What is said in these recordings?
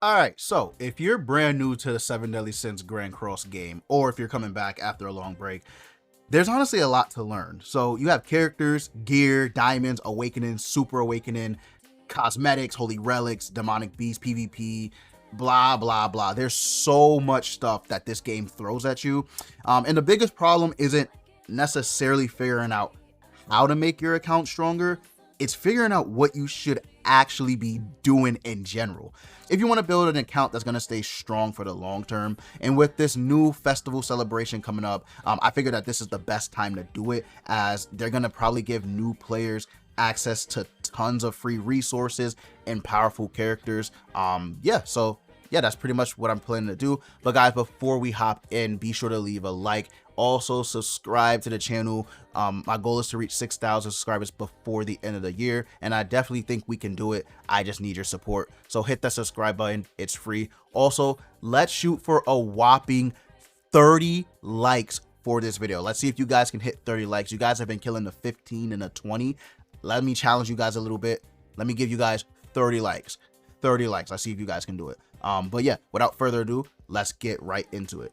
All right, so if you're brand new to the Seven Deadly Sins Grand Cross game, or if you're coming back after a long break, there's honestly a lot to learn. So you have characters, gear, diamonds, awakening, super awakening, cosmetics, holy relics, demonic beast, PvP, blah, blah, blah. There's so much stuff that this game throws at you. And the biggest problem isn't necessarily figuring out how to make your account stronger. It's figuring out what you should actually be doing in general. If you want to build an account that's going to stay strong for the long term, and with this new festival celebration coming up, I figured that this is the best time to do it, as they're going to probably give new players access to tons of free resources and powerful characters. Yeah, that's pretty much what I'm planning to do. But guys, before we hop in, be sure to leave a like. Also subscribe to the channel. My goal is to reach 6,000 subscribers before the end of the year, and I definitely think we can do it. I just need your support, so hit that subscribe button. It's free. Also, let's shoot for a whopping 30 likes for this video. Let's see if you guys can hit 30 likes. You guys have been killing the 15 and the 20. Let me challenge you guys a little bit. Let me give you guys 30 likes. 30 likes. Let's see if you guys can do it. But yeah, without further ado, let's get right into it.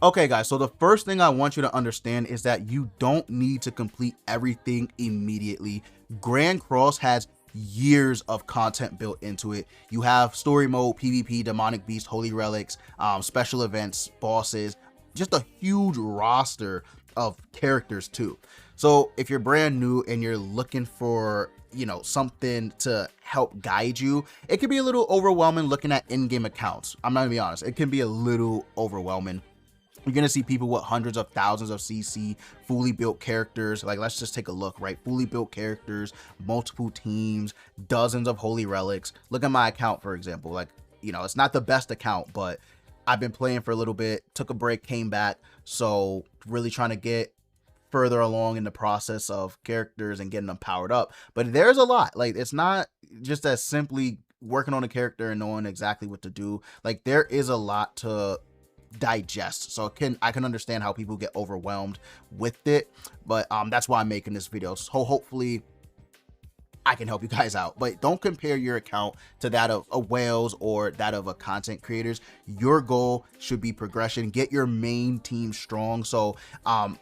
Okay guys, so the first thing I want you to understand is that you don't need to complete everything immediately. Grand Cross has years of content built into it. You have story mode, PvP, demonic beast, holy relics, special events, bosses, just a huge roster of characters too. So if you're brand new and you're looking for, you know, something to help guide you, it can be a little overwhelming looking at in-game accounts. I'm not gonna be honest, it can be a little overwhelming. You're gonna see people with hundreds of thousands of CC, fully built characters. Like, let's just take a look, right? Fully built characters, multiple teams, dozens of holy relics. Look at my account, for example. Like, you know, it's not the best account, but I've been playing for a little bit, took a break, came back. So really trying to get further along in the process of characters and getting them powered up. But there's a lot. Like, it's not just as simply working on a character and knowing exactly what to do. Like, there is a lot to digest, so I can understand how people get overwhelmed with it, but that's why I'm making this video, so hopefully I can help you guys out. But don't compare your account to that of a whales or that of a content creators. Your goal should be progression. Get your main team strong. So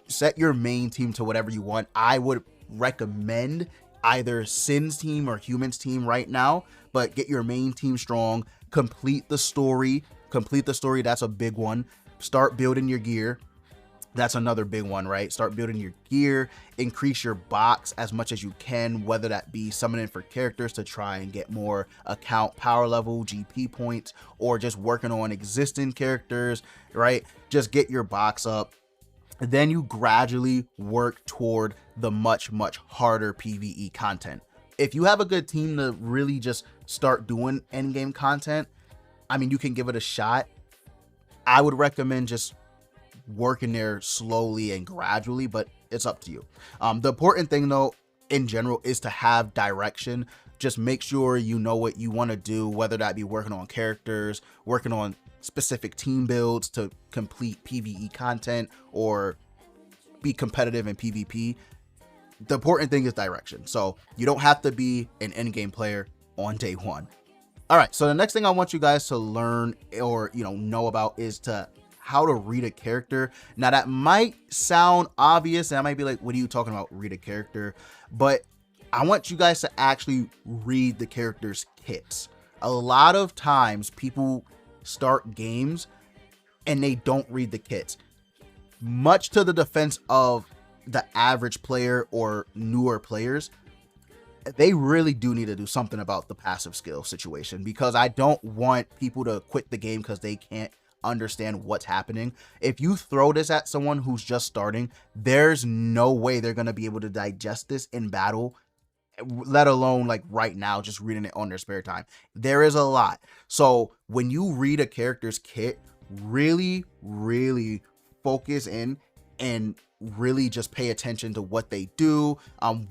set your main team to whatever you want. I would recommend either Sin's team or Human's team right now, but get your main team strong. Complete the story. That's a big one. Start building your gear. That's another big one, right? Start building your gear. Increase your box as much as you can, whether that be summoning for characters to try and get more account power level, GP points, or just working on existing characters, right? Just get your box up. Then you gradually work toward the much harder PvE content. If you have a good team to really just start doing endgame content, I mean, you can give it a shot. I would recommend just working there slowly and gradually, but it's up to you. The important thing though, in general, is to have direction. Just make sure you know what you want to do, whether that be working on characters, working on specific team builds to complete PvE content, or be competitive in PvP. The important thing is direction. So you don't have to be an endgame player on day one. All right, so the next thing I want you guys to learn or, you know about is how to read a character. Now that might sound obvious, and I might be like, what are you talking about, read a character? But I want you guys to actually read the character's kits. A lot of times people start games and they don't read the kits. Much to the defense of the average player or newer players, they really do need to do something about the passive skill situation, because I don't want people to quit the game because they can't understand what's happening. If you throw this at someone who's just starting, there's no way they're going to be able to digest this in battle, let alone like right now, just reading it on their spare time. There is a lot. So when you read a character's kit, really focus in and really just pay attention to what they do,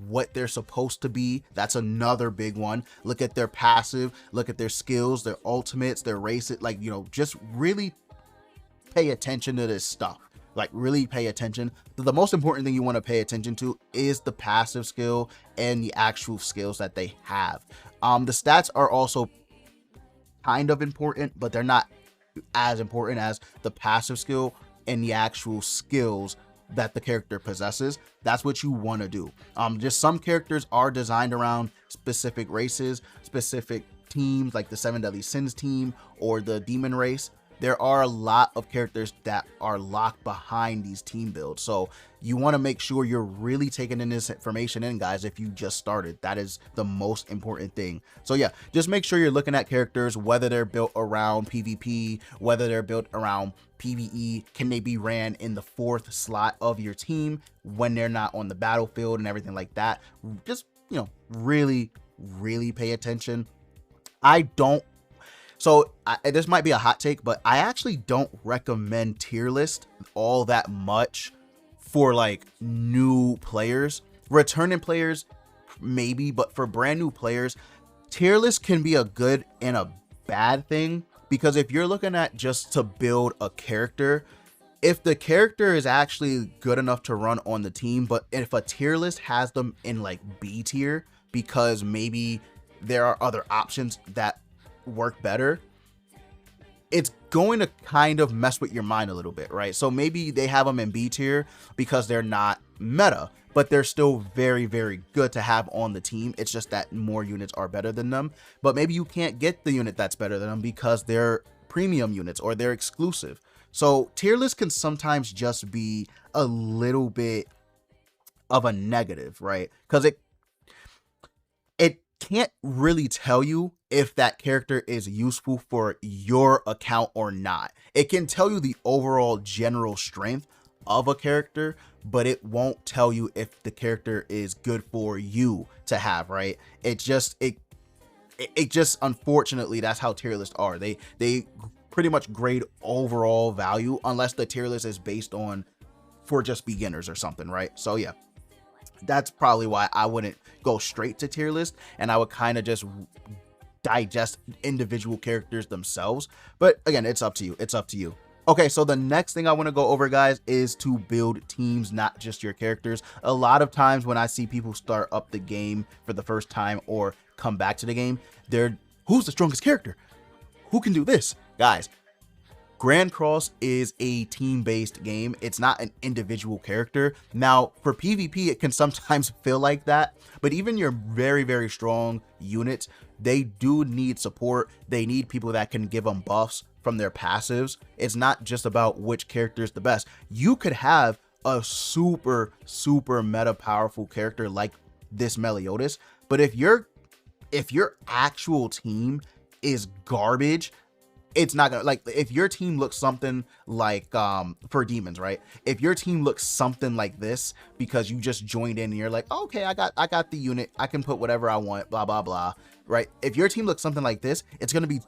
what they're supposed to be. That's another big one. Look at their passive, look at their skills, their ultimates, their races. Like, you know, just really pay attention to this stuff. Like, really pay attention. The most important thing you want to pay attention to is the passive skill and the actual skills that they have. The stats are also kind of important, but they're not as important as the passive skill and the actual skills that the character possesses. That's what you want to do. Just some characters are designed around specific races, specific teams, like the 7 Deadly Sins team or the demon race. There are a lot of characters that are locked behind these team builds. So you want to make sure you're really taking in this information in, guys. If you just started, that is the most important thing. So yeah, just make sure you're looking at characters, whether they're built around PvP, whether they're built around PvE. Can they be ran in the 4th slot of your team when they're not on the battlefield and everything like that? Just, you know, really pay attention. This might be a hot take, but I actually don't recommend tier list all that much for like new players. Returning players, maybe, but for brand new players, tier list can be a good and a bad thing, because if you're looking at just to build a character, if the character is actually good enough to run on the team, but if a tier list has them in like B tier because maybe there are other options that work better, it's going to kind of mess with your mind a little bit, right? So maybe they have them in B tier because they're not meta, but they're still very good to have on the team. It's just that more units are better than them. But maybe you can't get the unit that's better than them because they're premium units or they're exclusive. So tier list can sometimes just be a little bit of a negative, right? Because it can't really tell you if that character is useful for your account or not. It can tell you the overall general strength of a character, but it won't tell you if the character is good for you to have, right? It just unfortunately, that's how tier lists are. They pretty much grade overall value unless the tier list is based on for just beginners or something, right? So yeah, that's probably why I wouldn't go straight to tier list, and I would kind of just digest individual characters themselves. But again, it's up to you. Okay, so the next thing I want to go over, guys, is to build teams, not just your characters. A lot of times when I see people start up the game for the first time or come back to the game, who's the strongest character? Who can do this? Guys, Grand Cross is a team-based game. It's not an individual character. Now, for PvP, it can sometimes feel like that, but even your very strong units, they do need support. They need people that can give them buffs from their passives. It's not just about which character is the best. You could have a super meta powerful character like this Meliodas, but if your actual team is garbage, it's not gonna, like, if your team looks something like for demons, right? If your team looks something like this because you just joined in and you're like, oh, okay, I got the unit, I can put whatever I want, blah blah, right? If your team looks something like this, it's gonna be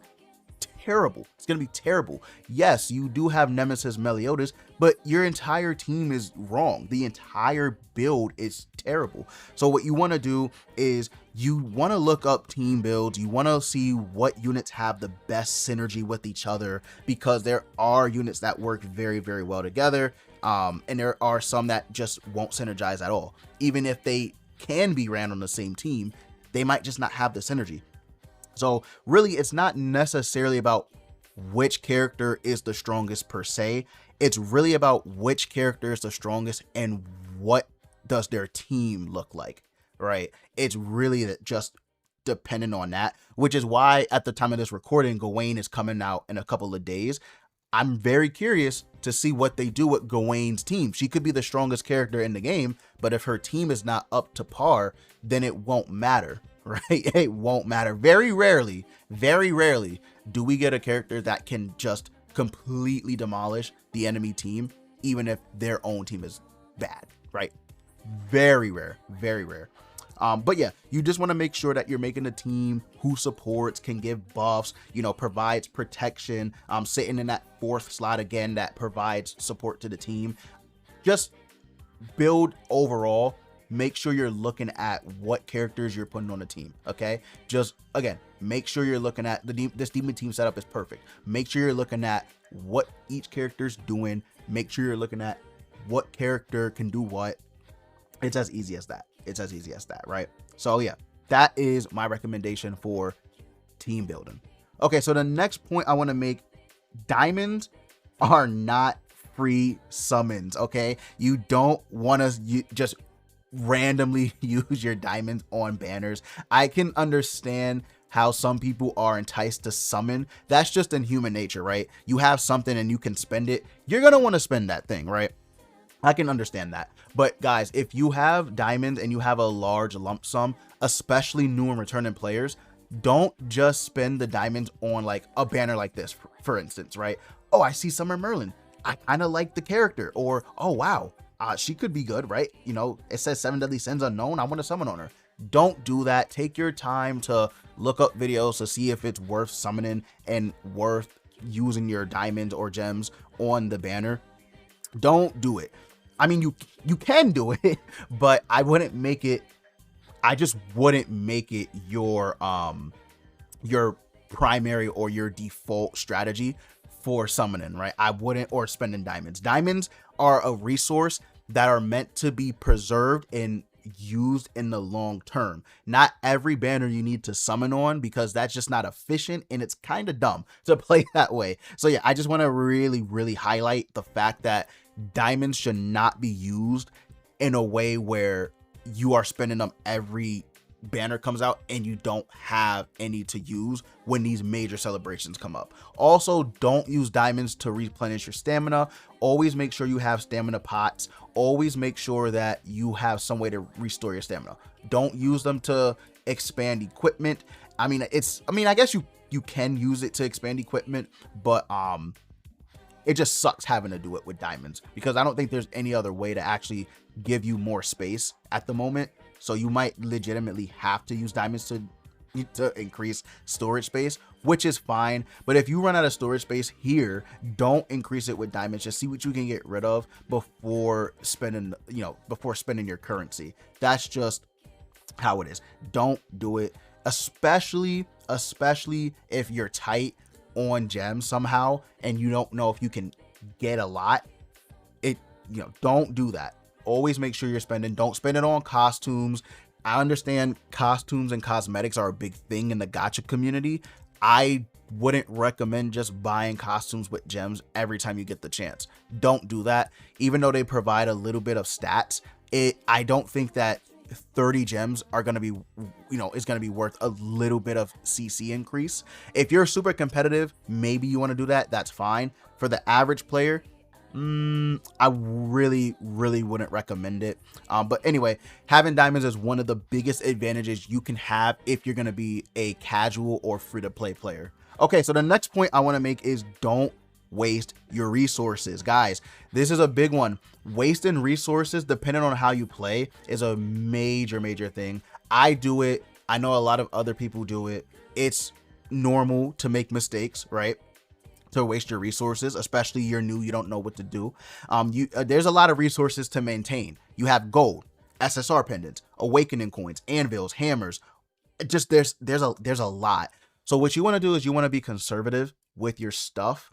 terrible. It's gonna be terrible. Yes, you do have Nemesis Meliodas, but your entire team is wrong. The entire build is terrible. So what you want to do is you want to look up team builds. You want to see what units have the best synergy with each other, because there are units that work very well together, and there are some that just won't synergize at all. Even if they can be ran on the same team, they might just not have the synergy. So really, it's not necessarily about which character is the strongest per se. It's really about which character is the strongest and what does their team look like, right? It's really just dependent on that, which is why at the time of this recording, Gawain is coming out in a couple of days. I'm very curious to see what they do with Gawain's team. She could be the strongest character in the game, but if her team is not up to par, then it won't matter. Right? It won't matter. Very rarely do we get a character that can just completely demolish the enemy team, even if their own team is bad, right? Very rare. But yeah, you just want to make sure that you're making a team who supports, can give buffs, provides protection, sitting in that 4th slot again, that provides support to the team. Just build overall. Make sure you're looking at what characters you're putting on the team, okay? Just, again, make sure you're looking at this demon team setup is perfect. Make sure you're looking at what each character's doing. Make sure you're looking at what character can do what. It's as easy as that. Right? So yeah, that is my recommendation for team building. Okay, so the next point I want to make, diamonds are not free summons, okay? You don't want to just randomly use your diamonds on banners. I can understand how some people are enticed to summon. That's just in human nature, right? You have something and you can spend it. You're going to want to spend that thing, right? I can understand that. But guys, if you have diamonds and you have a large lump sum, especially new and returning players, don't just spend the diamonds on like a banner like this, for instance, right? Oh, I see Summer Merlin. I kind of like the character. Or, oh, wow, she could be good, right? You know, it says 7 Deadly Sins unknown. I want to summon on her. Don't do that. Take your time to look up videos to see if it's worth summoning and worth using your diamonds or gems on the banner. Don't do it. I mean, you can do it, but I wouldn't make it. I just wouldn't make it your primary or your default strategy for summoning, right? I wouldn't, or spending diamonds. Diamonds are a resource that are meant to be preserved and used in the long term. Not every banner you need to summon on, because that's just not efficient and it's kind of dumb to play that way. So yeah, I just want to really highlight the fact that diamonds should not be used in a way where you are spending them every banner comes out and you don't have any to use when these major celebrations come up. Also, don't use diamonds to replenish your stamina. Always make sure you have stamina pots. Always make sure that you have some way to restore your stamina. Don't use them to expand equipment. I mean, I guess you can use it to expand equipment, but it just sucks having to do it with diamonds, because I don't think there's any other way to actually give you more space at the moment. So you might legitimately have to use diamonds to increase storage space, which is fine. But if you run out of storage space here, don't increase it with diamonds. Just see what you can get rid of before spending, before spending your currency. That's just how it is. Don't do it, especially if you're tight on gems somehow and you don't know if you can get a lot. Don't do that. Always make sure you're spending. Don't spend it on costumes. I understand costumes and cosmetics are a big thing in the gacha community. I wouldn't recommend just buying costumes with gems every time you get the chance. Don't do that. Even though they provide a little bit of stats, I don't think that 30 gems are going to be, is going to be worth a little bit of CC increase. If you're super competitive, maybe you want to do that. That's fine. For the average player, I really wouldn't recommend it. But anyway, having diamonds is one of the biggest advantages you can have if you're going to be a casual or free-to-play player. Okay, so the next point I want to make is don't waste your resources. Guys, this is a big one. Wasting resources, depending on how you play, is a major thing. I do it. I know a lot of other people do it. It's normal to make mistakes, right? To waste your resources, especially you're new, you don't know what to do. There's a lot of resources to maintain. You have gold, SSR pendants, awakening coins, anvils, hammers. Just there's a lot. So what you want to do is you want to be conservative with your stuff.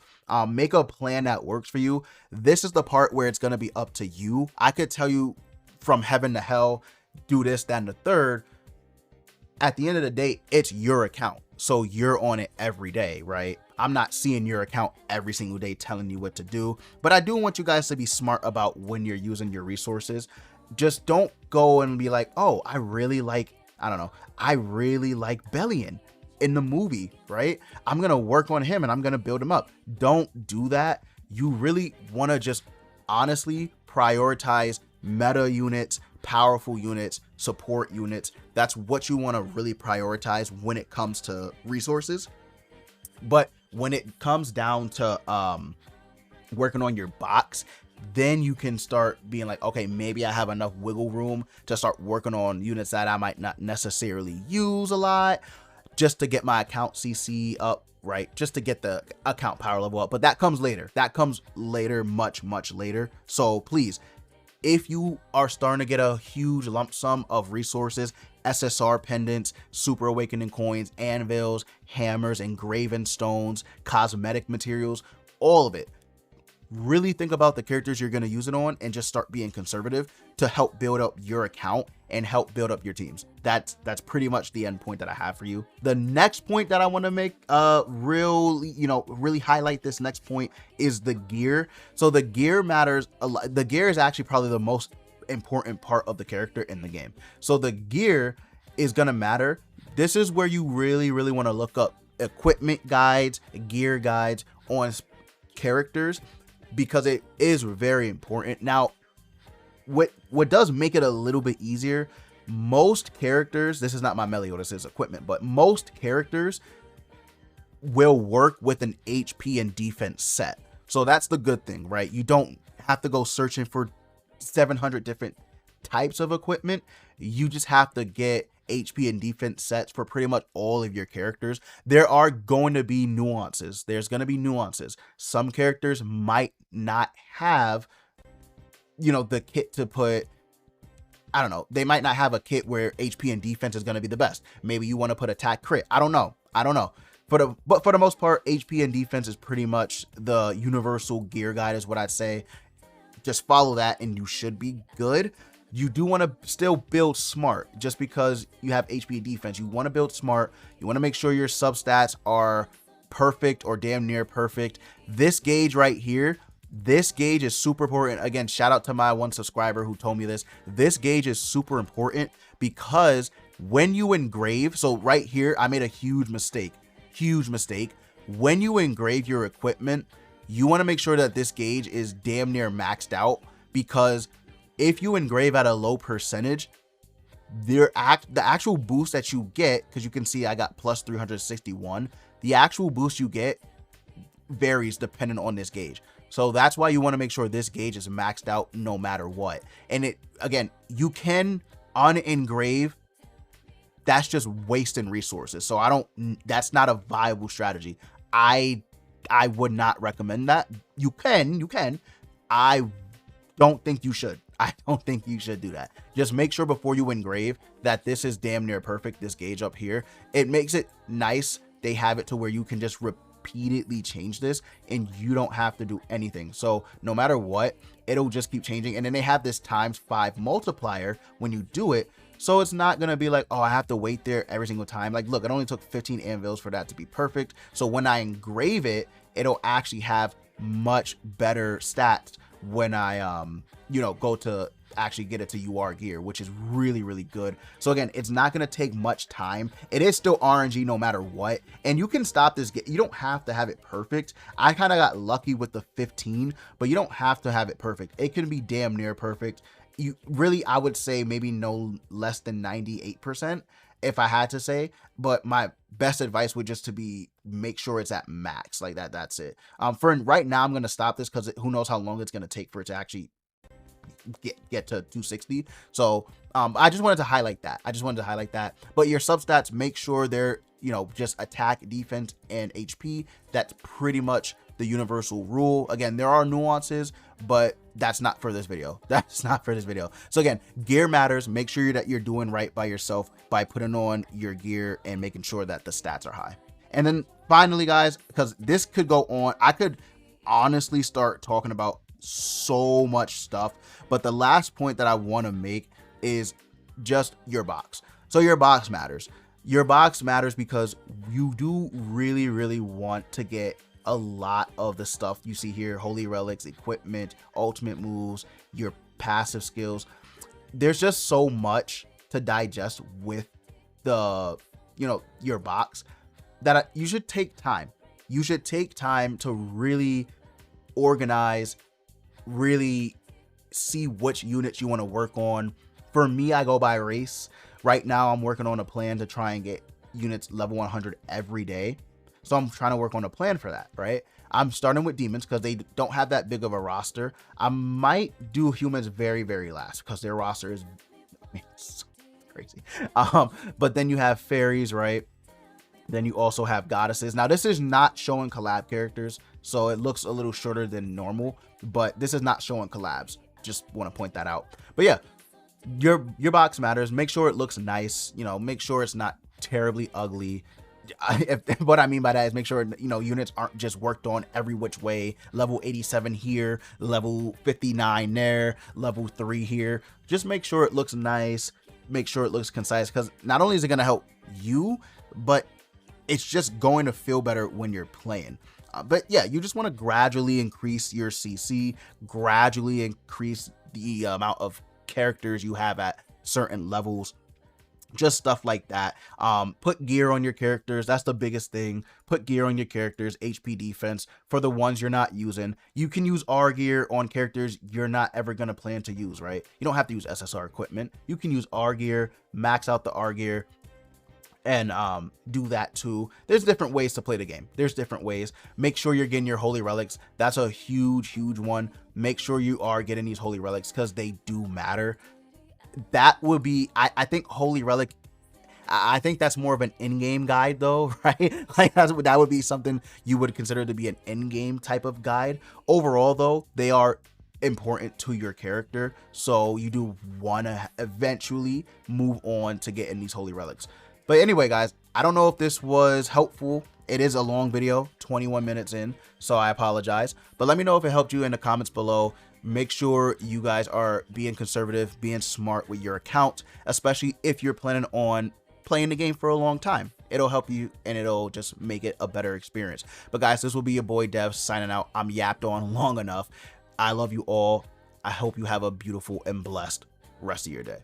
Make a plan that works for you. This is the part where it's going to be up to you. I could tell you from heaven to hell, do this, that, and the third. At the end of the day, it's your account. So you're on it every day, right? I'm not seeing your account every single day telling you what to do, but I do want you guys to be smart about when you're using your resources. Just don't go and be like, oh, I really like Bellion in the movie, right? I'm going to work on him and I'm going to build him up. Don't do that. You really want to just honestly prioritize meta units, powerful units, support units. That's what you want to really prioritize when it comes to resources. But when it comes down to working on your box, then you can start being like, okay, maybe I have enough wiggle room to start working on units that I might not necessarily use a lot, just to get my account CC up, right? Just to get the account power level up. But that comes later. That comes later, much later. So please, if you are starting to get a huge lump sum of resources, SSR pendants, super awakening coins, anvils, hammers, engraven stones, cosmetic materials, all of it, really think about the characters you're going to use it on and just start being conservative. to help build up your account and help build up your teams. That's pretty much the end point that I have for you. The next point that I want to make really highlight this next point is the gear. So the gear matters a lot. The gear is actually probably the most important part of the character in the game. So the gear is gonna matter. This is where you really want to look up equipment guides, gear guides on characters, because it is very important. Now, what does make it a little bit easier, most characters, this is not my Meliodas, is equipment, but most characters will work with an HP and defense set. So that's the good thing, right? You don't have to go searching for 700 different types of equipment. You just have to get HP and defense sets for pretty much all of your characters. There are going to be nuances. There's going to be nuances. Some characters might not have, the kit to put, I don't know. They might not have a kit where HP and defense is going to be the best. Maybe you want to put attack crit. I don't know. But for the most part, HP and defense is pretty much the universal gear guide is what I'd say. Just follow that and you should be good. You do want to still build smart. Just because you have HP and defense, you want to build smart. You want to make sure your substats are perfect or damn near perfect. This gauge right here, this gauge is super important. Again, shout out to my one subscriber who told me this. This gauge is super important because when you engrave, so right here, I made a huge mistake. When you engrave your equipment, you want to make sure that this gauge is damn near maxed out, because if you engrave at a low percentage, the actual boost that you get, because you can see I got plus 361, the actual boost you get varies depending on this gauge. So that's why you want to make sure this gauge is maxed out no matter what. And again, you can unengrave. That's just wasting resources. So that's not a viable strategy. I would not recommend that. You can. I don't think you should. I don't think you should do that. Just make sure before you engrave that this is damn near perfect, this gauge up here. It makes it nice. They have it to where you can just repeatedly change this and you don't have to do anything. So no matter what, it'll just keep changing. And then they have this ×5 multiplier when you do it. So it's not going to be like, oh, I have to wait there every single time. Like, look, it only took 15 anvils for that to be perfect. So when I engrave it, it'll actually have much better stats when I, go to actually get it to UR gear, which is really good. So again, it's not going to take much time. It is still RNG no matter what. And you can stop this. You don't have to have it perfect. I kind of got lucky with the 15, but you don't have to have it perfect. It can be damn near perfect. You really, I would say maybe no less than 98% if I had to say, but my best advice would just to be make sure it's at max like that. That's it. For right now, I'm going to stop this because who knows how long it's going to take for it to actually get to 260. So I just wanted to highlight that. But your substats, make sure they're, just attack, defense, and HP. That's pretty much the universal rule. Again, there are nuances, but that's not for this video. So again, gear matters. Make sure that you're doing right by yourself by putting on your gear and making sure that the stats are high. And then finally, guys, because this could go on, I could honestly start talking about so much stuff, but the last point that I want to make is just your box. So your box matters. Your box matters because you do really want to get a lot of the stuff you see here: holy relics, equipment, ultimate moves, your passive skills. There's just so much to digest with the your box that you should take time. You should take time to really organize, really see which units you want to work on. For me, I go by race. Right now I'm working on a plan to try and get units level 100 every day. So I'm trying to work on a plan for that, right? I'm starting with demons because they don't have that big of a roster. I might do humans very last because their roster is, man, it's so crazy. But then you have fairies, right? Then you also have goddesses. Now this is not showing collab characters, so it looks a little shorter than normal, but this is not showing collabs. Just want to point that out. But yeah, your box matters. Make sure it looks nice, make sure it's not terribly ugly. What I mean by that is make sure, you know, units aren't just worked on every which way. Level 87 here, level 59 there, level 3 here. Just make sure it looks nice, make sure it looks concise, because not only is it going to help you, but it's just going to feel better when you're playing. But yeah, you just want to gradually increase your CC, gradually increase the amount of characters you have at certain levels, just stuff like that. Put gear on your characters. That's the biggest thing. Put gear on your characters. HP defense for the ones you're not using. You can use R gear on characters you're not ever going to plan to use, right? You don't have to use SSR equipment. You can use R gear, max out the R gear, and do that too. There's different ways to play the game. There's different ways. Make sure you're getting your holy relics. That's a huge one. Make sure you are getting these holy relics, because they do matter. That would be, I think holy relic, I think that's more of an in-game guide though, right? Like that would be something you would consider to be an in-game type of guide. Overall though, they are important to your character, so you do want to eventually move on to getting these holy relics. But anyway, guys, I don't know if this was helpful. It is a long video, 21 minutes in, so I apologize. But let me know if it helped you in the comments below. Make sure you guys are being conservative, being smart with your account, especially if you're planning on playing the game for a long time. It'll help you, and it'll just make it a better experience. But guys, this will be your boy Dev signing out. I'm yapped on long enough. I love you all. I hope you have a beautiful and blessed rest of your day.